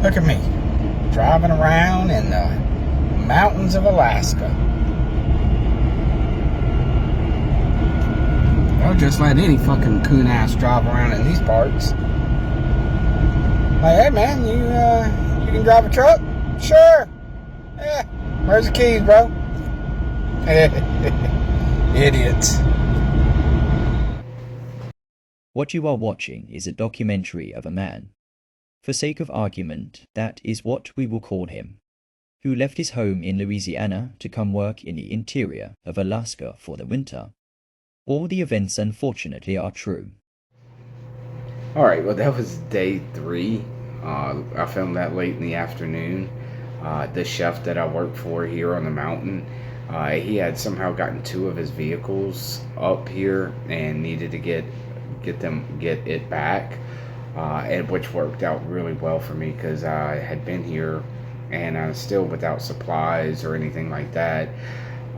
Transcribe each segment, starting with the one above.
Look at me, driving around in the mountains of Alaska. I'll just let any fucking coon ass drive around in these parts. Like, hey man, you can drive a truck? Sure. Yeah. Where's the keys, bro? Idiots. What you are watching is a documentary of a man, for sake of argument, that is what we will call him, who left his home in Louisiana to come work in the interior of Alaska for the winter. All the events unfortunately are true. Alright, well, that was day 3. I filmed that late in the afternoon. The chef that I work for here on the mountain, he had somehow gotten 2 of his vehicles up here and needed to get it back, and which worked out really well for me because I had been here and I was still without supplies or anything like that.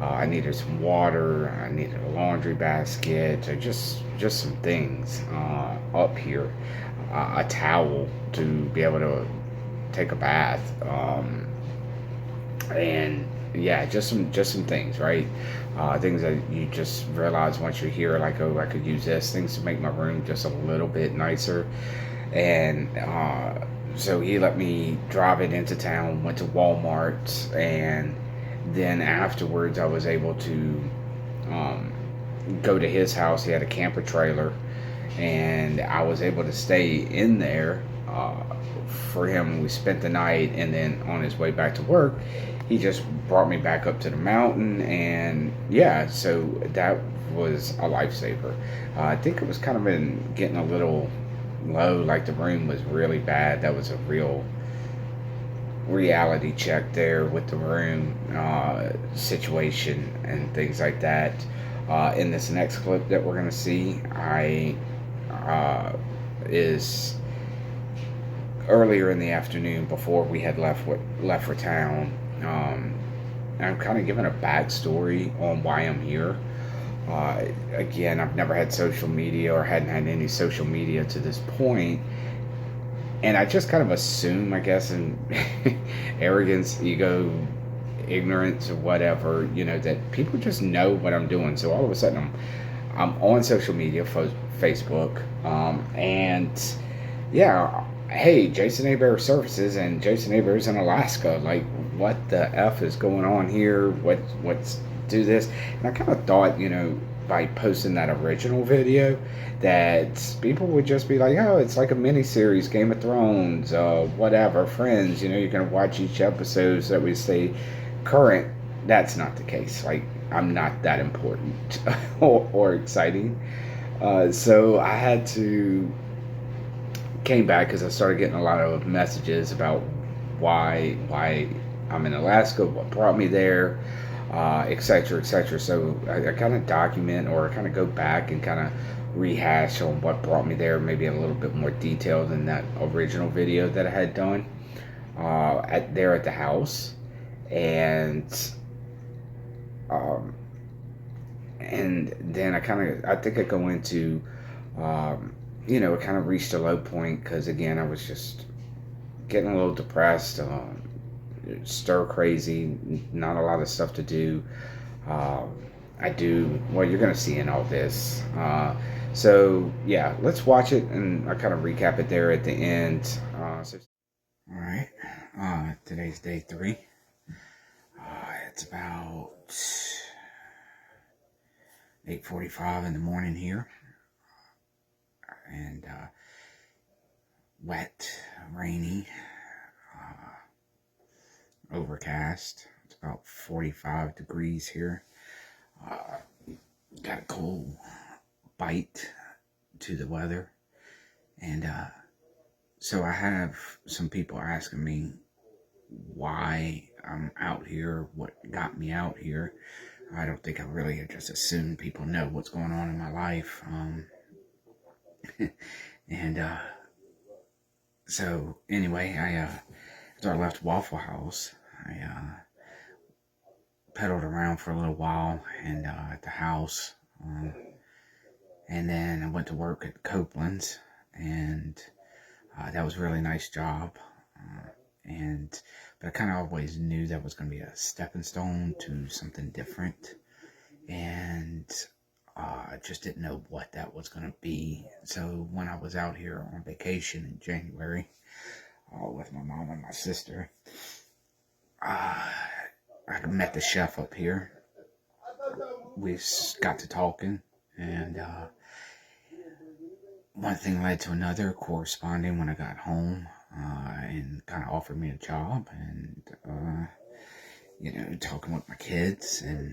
I needed some water, I needed a laundry basket, or just some things up here, a towel to be able to take a bath, and yeah, just some things, right? Things that you just realize once you're here, like, oh, I could use this, things to make my room just a little bit nicer. And so he let me drive it into town, went to Walmart, and then afterwards I was able to go to his house. He had a camper trailer, and I was able to stay in there for him. We spent the night, and then on his way back to work, he just brought me back up to the mountain, and yeah, so that was a lifesaver. I think it was kind of been getting a little low, like the room was really bad. That was a real reality check there with the room situation and things like that. In this next clip that we're gonna see, is earlier in the afternoon before we had left for town. I'm kind of giving a backstory on why I'm here. Again, I've never had social media or hadn't had any social media to this point, and I just kind of assume, I guess, in arrogance, ego, ignorance, or whatever, that people just know what I'm doing. So all of a sudden, I'm on social media, Facebook, and yeah, hey, Jason Abear Services, and Jason Abear's in Alaska. Like, what the F is going on here? What's do this? And I kind of thought, by posting that original video, that people would just be like, oh, it's like a mini series, Game of Thrones, whatever, Friends, you're gonna watch each episode so that we stay current. That's not the case. Like, I'm not that important or exciting. So I had to came back because I started getting a lot of messages about why I'm in Alaska, what brought me there, etc., etc. So I kind of document, or kind of go back and kind of rehash on what brought me there, maybe a little bit more detail than that original video that I had done at the house, and then I think I go into it kind of reached a low point because, again, I was just getting a little depressed, stir crazy, not a lot of stuff to do. Well, you're going to see in all this. So, yeah, let's watch it, and I kind of recap it there at the end. All right, today's day 3. It's about 8:45 in the morning here. And wet, rainy, overcast. It's about 45 degrees here. Got a cold bite to the weather. And so I have some people asking me why I'm out here, what got me out here. I don't think I really just assume people know what's going on in my life. And so anyway, after I left Waffle House, I pedaled around for a little while and at the house, and then I went to work at Copeland's, and that was a really nice job. But I kind of always knew that was going to be a stepping stone to something different. And I just didn't know what that was going to be. So when I was out here on vacation in January with my mom and my sister, I met the chef up here. We got to talking, and one thing led to another, corresponding when I got home, and kind of offered me a job, and talking with my kids and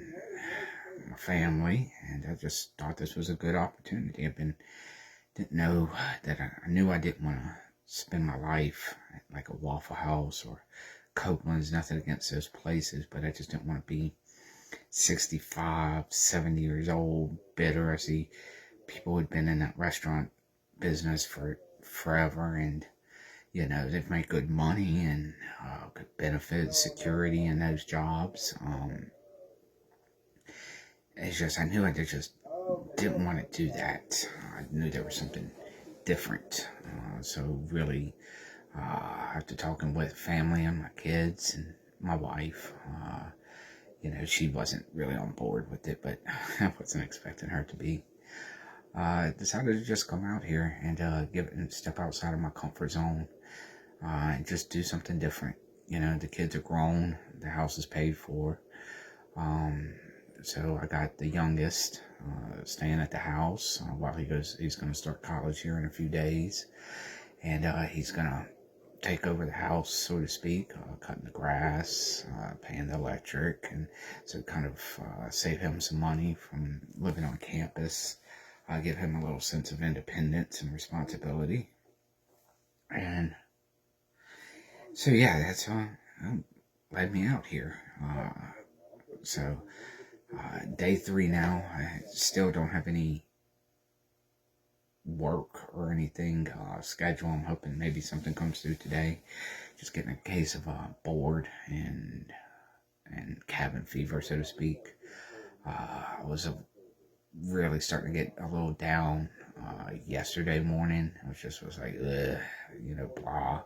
my family, and I just thought this was a good opportunity. Didn't know that I knew I didn't want to spend my life at like a Waffle House or Copeland's, nothing against those places, but I just didn't want to be 65, 70 years old, bitter. I see people who'd been in that restaurant business for forever, and they've made good money and good benefits, security in those jobs. It's just, I knew I just didn't want to do that. I knew there was something different. So really, after talking with family and my kids and my wife, she wasn't really on board with it, but I wasn't expecting her to be. I decided to just come out here and step outside of my comfort zone, and just do something different. The kids are grown, the house is paid for. So I got the youngest staying at the house while he's going to start college here in a few days. And he's going to take over the house, so to speak, cutting the grass, paying the electric, and so kind of save him some money from living on campus, give him a little sense of independence and responsibility. And so, yeah, that's led me out here. Day 3 now. I still don't have any work or anything scheduled. I'm hoping maybe something comes through today. Just getting a case of bored and cabin fever, so to speak. I was really starting to get a little down yesterday morning. I was like, blah.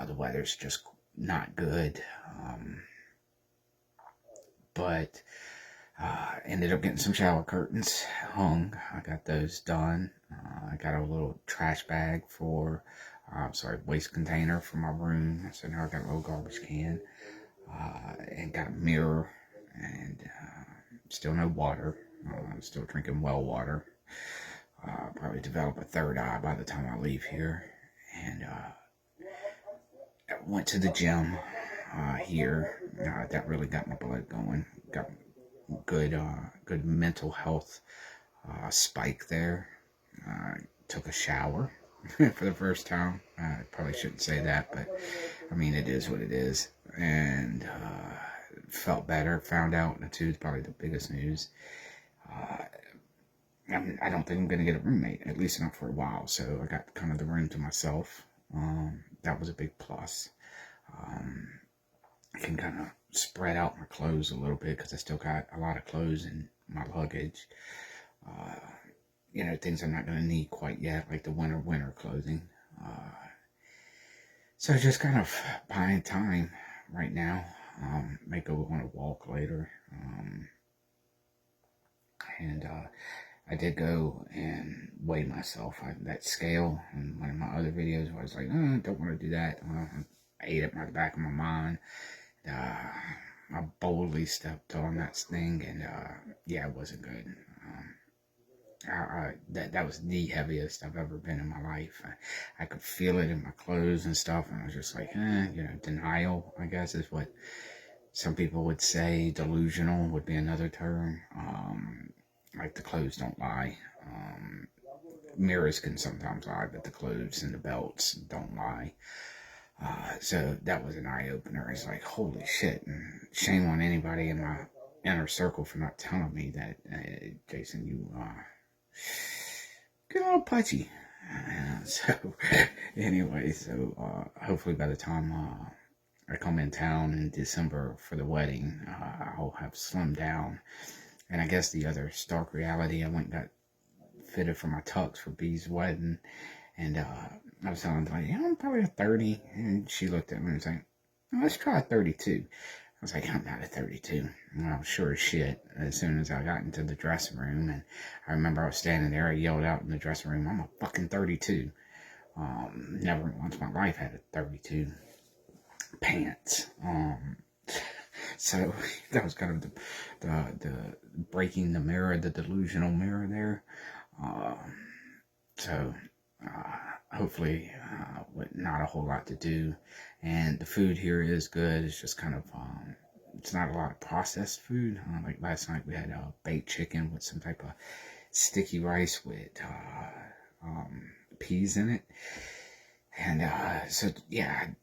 The weather's just not good. But ended up getting some shower curtains hung. I got those done. I got a little trash bag waste container for my room. So now I got a little garbage can. And got a mirror. And still no water. I'm still drinking well water. Probably develop a third eye by the time I leave here. And I went to the gym here. That really got my blood going. Got good mental health spike there. Took a shower for the first time. I probably shouldn't say that, but I mean, it is what it is. And felt better. Found out, and too, probably the biggest news. I don't think I'm going to get a roommate, at least not for a while. So I got kind of the room to myself. That was a big plus. I can kind of spread out my clothes a little bit because I still got a lot of clothes in my luggage. Things I'm not going to need quite yet, like the winter clothing. So just kind of buying time right now. May go on a walk later. I did go and weigh myself. That scale in one of my other videos, I was like, don't want to do that. I ate it in the back of my mind. I boldly stepped on that thing, and it wasn't good. That was the heaviest I've ever been in my life. I could feel it in my clothes and stuff, and I was just like, denial, I guess, is what some people would say. Delusional would be another term. Like the clothes don't lie. Mirrors can sometimes lie, but the clothes and the belts don't lie. So that was an eye-opener. It's like, holy shit. And shame on anybody in my inner circle for not telling me that, Jason, you get a little pudgy. Hopefully by the time I come in town in December for the wedding, I'll have slimmed down. And I guess the other stark reality, I went and got fitted for my tux for B's wedding, and I was telling her, like, yeah, I'm probably a 30. And she looked at me and was like, well, let's try a 32. I was like, I'm not a 32. Well, sure as shit. As soon as I got into the dressing room, and I remember I was standing there, I yelled out in the dressing room, I'm a fucking 32. Never once in my life had a 32 pants. So that was kind of the breaking the mirror, the delusional mirror there. So hopefully with not a whole lot to do, and the food here is good. It's just kind of it's not a lot of processed food. Like last night we had baked chicken with some type of sticky rice with peas in it, and so yeah, I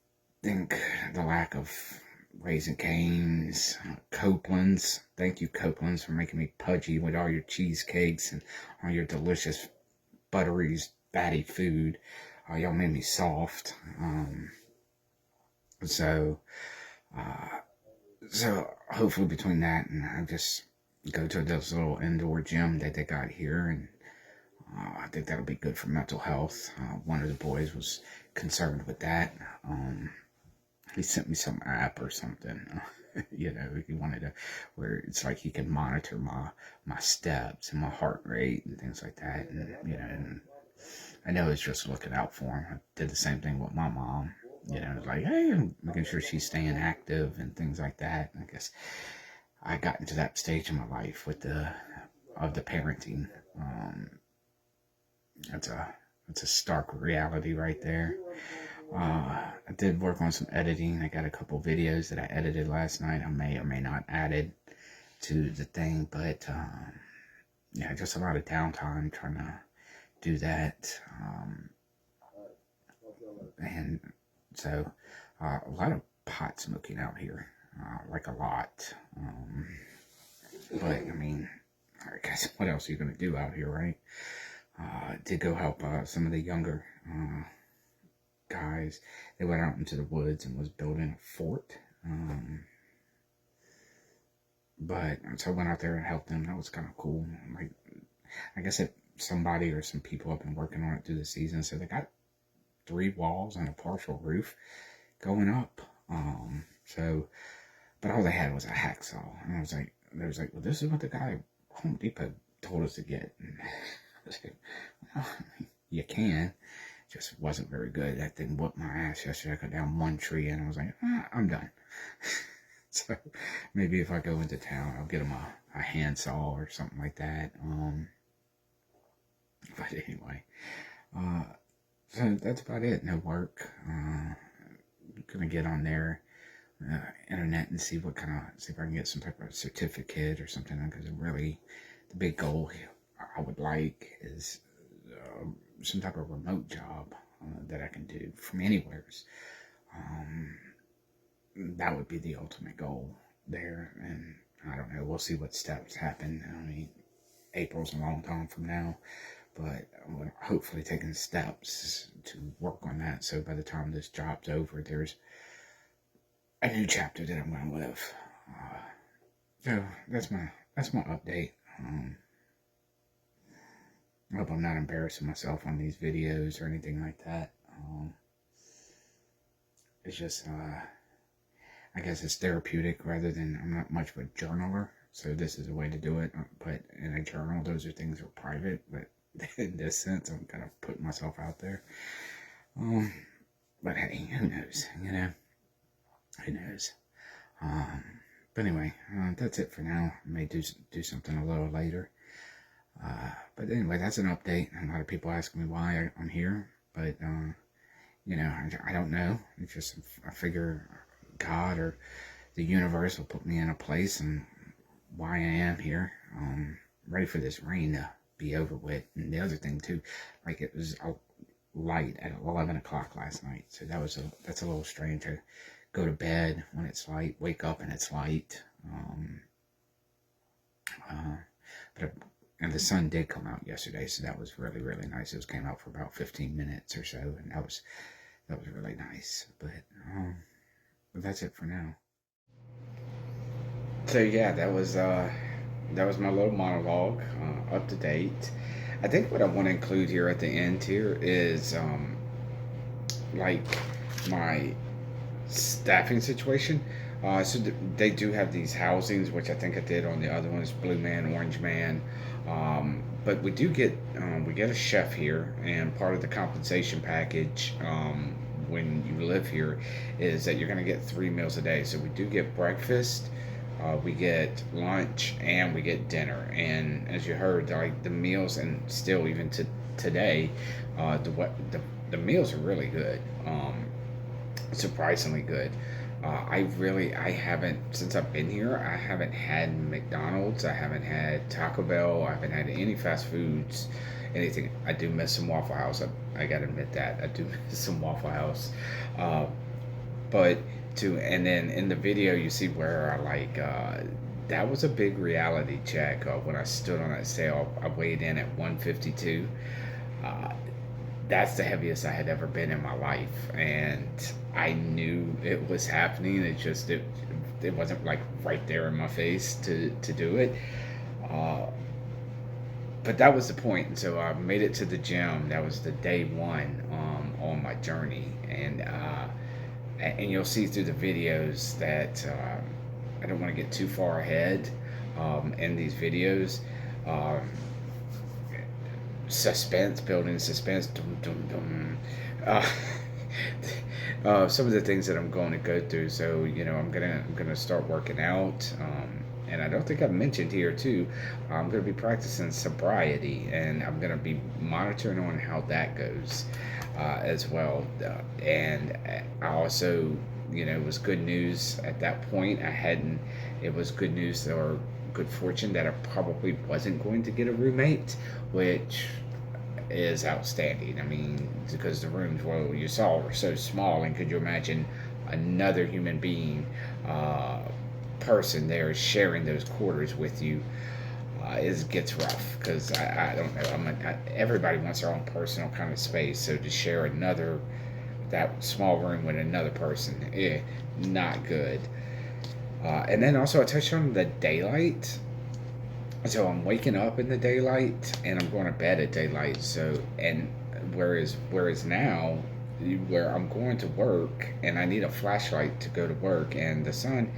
think the lack of Raising Cane's, Copeland's. Thank you, Copeland's, for making me pudgy with all your cheesecakes and all your delicious buttery, fatty food. Y'all made me soft. So hopefully between that and I just go to this little indoor gym that they got here, and I think that'll be good for mental health. One of the boys was concerned with that. He sent me some app or something. He wanted to, where it's like he can monitor my steps and my heart rate and things like that. And, and I know it's just looking out for him. I did the same thing with my mom. It's like, hey, I'm making sure she's staying active and things like that. And I guess I got into that stage in my life with the parenting. That's a stark reality right there. I did work on some editing. I got a couple videos that I edited last night. I may or may not added to the thing, but yeah, just a lot of downtime trying to do that. And so a lot of pot smoking out here, like a lot. But I mean, I guess what else are you going to do out here, right? Did go help some of the younger guys. They went out into the woods and was building a fort. But so I went out there and helped them. That was kind of cool. Like, I guess somebody or some people have been working on it through the season, so they got 3 walls and a partial roof going up. But all they had was a hacksaw, and I was like, well, this is what the guy at Home Depot told us to get. And I was like, well, you can. Just wasn't very good. That thing whooped my ass yesterday. I cut down one tree and I was like, I'm done. So maybe if I go into town, I'll get him a handsaw or something like that. But anyway, so that's about it. No work. Gonna get on their internet and see if I can get some type of certificate or something. Because really, the big goal I would like is some type of remote job that I can do from anywhere. That would be the ultimate goal there. And I don't know, we'll see what steps happen. I mean, April's a long time from now, but I'm hopefully taking steps to work on that. So by the time this job's over, there's a new chapter that I'm going to live. So that's my update. I hope I'm not embarrassing myself on these videos or anything like that. It's just, I guess it's therapeutic rather than, I'm not much of a journaler, so this is a way to do it. But in a journal, those are things that are private, but in this sense, I'm kind of putting myself out there. But hey, who knows, Who knows? But anyway, that's it for now. I may do something a little later. But anyway, that's an update. A lot of people ask me why I'm here, but I don't know. It's just, I figure God or the universe will put me in a place, and why I am here. Ready for this rain to be over with. And the other thing too, like, it was light at 11 o'clock last night, so that's a little strange to go to bed when it's light, wake up and it's light. And the sun did come out yesterday, so that was really, really nice. It came out for about 15 minutes or so, and that was really nice. But that's it for now. So yeah, that was my little monologue, up to date. I think what I want to include here at the end here is like my staffing situation. They do have these housings, which I think I did on the other ones, Blue Man, Orange Man. But we get a chef here, and part of the compensation package when you live here is that you're going to get 3 meals a day. So we do get breakfast, we get lunch, and we get dinner. And as you heard, like the meals, and still even to today, the meals are really good. Surprisingly good. I haven't, since I've been here, I haven't had McDonald's, I haven't had Taco Bell, I haven't had any fast foods, anything. I do miss some Waffle House. I gotta admit that. I do miss some Waffle House. Uh, but and then in the video, you see where that was a big reality check. When I stood on that scale, I weighed in at 152. Uh, that's the heaviest I had ever been in my life, and I knew it was happening. It wasn't like right there in my face to do it. Uh, but that was the point. And so I made it to the gym. That was the day one on my journey, and you'll see through the videos that I don't want to get too far ahead in these videos. Um, Suspense, building suspense. Dum, dum, dum. Uh, some of the things that I'm going to go through. So I'm gonna start working out. And I don't think I've mentioned here too. I'm gonna be practicing sobriety, and I'm gonna be monitoring on how that goes as well. And I also, it was good news at that point. I hadn't. It was good news or good fortune that I probably wasn't going to get a roommate, which is outstanding. I mean, because the rooms, well, you saw, were so small, and could you imagine another human being, person there sharing those quarters with you? It gets rough because I don't know. Everybody wants their own personal kind of space, so to share that small room with another person, not good. And then also I touched on the daylight. So I'm waking up in the daylight and I'm going to bed at daylight. So, and whereas now, where I'm going to work and I need a flashlight to go to work, and the sun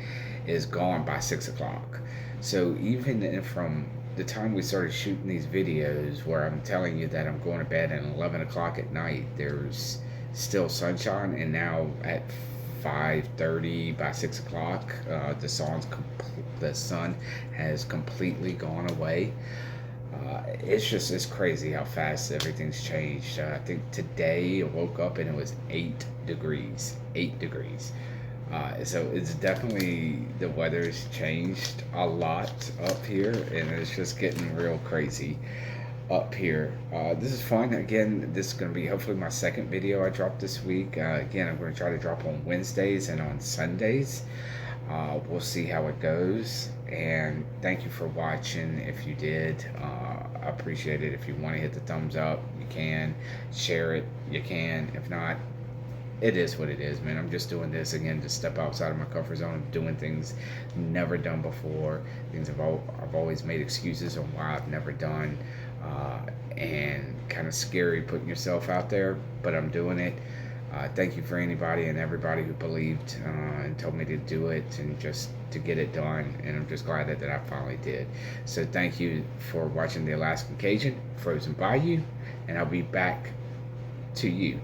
is gone by 6 o'clock. So even from the time we started shooting these videos, where I'm telling you that I'm going to bed at 11 o'clock at night, there's still sunshine, and now at 5:30, by 6 o'clock, the sun has completely gone away. It's crazy how fast everything's changed. I think today I woke up and it was 8 degrees. 8 degrees. So it's definitely, the weather's changed a lot up here, and it's just getting real crazy up here. This is fun. Again, this is going to be hopefully my second video I drop this week. Again, I'm going to try to drop on Wednesdays and on Sundays. We'll see how it goes. And thank you for watching. If you did, I appreciate it. If you want to hit the thumbs up, you can. Share it, you can. If not, it is what it is, man. I'm just doing this again to step outside of my comfort zone, doing things never done before, things I've always made excuses on why I've never done, and kind of scary putting yourself out there, but I'm doing it. Thank you for anybody and everybody who believed and told me to do it and just to get it done, and I'm just glad that I finally did. So thank you for watching the Alaskan Cajun Frozen Bayou, and I'll be back to you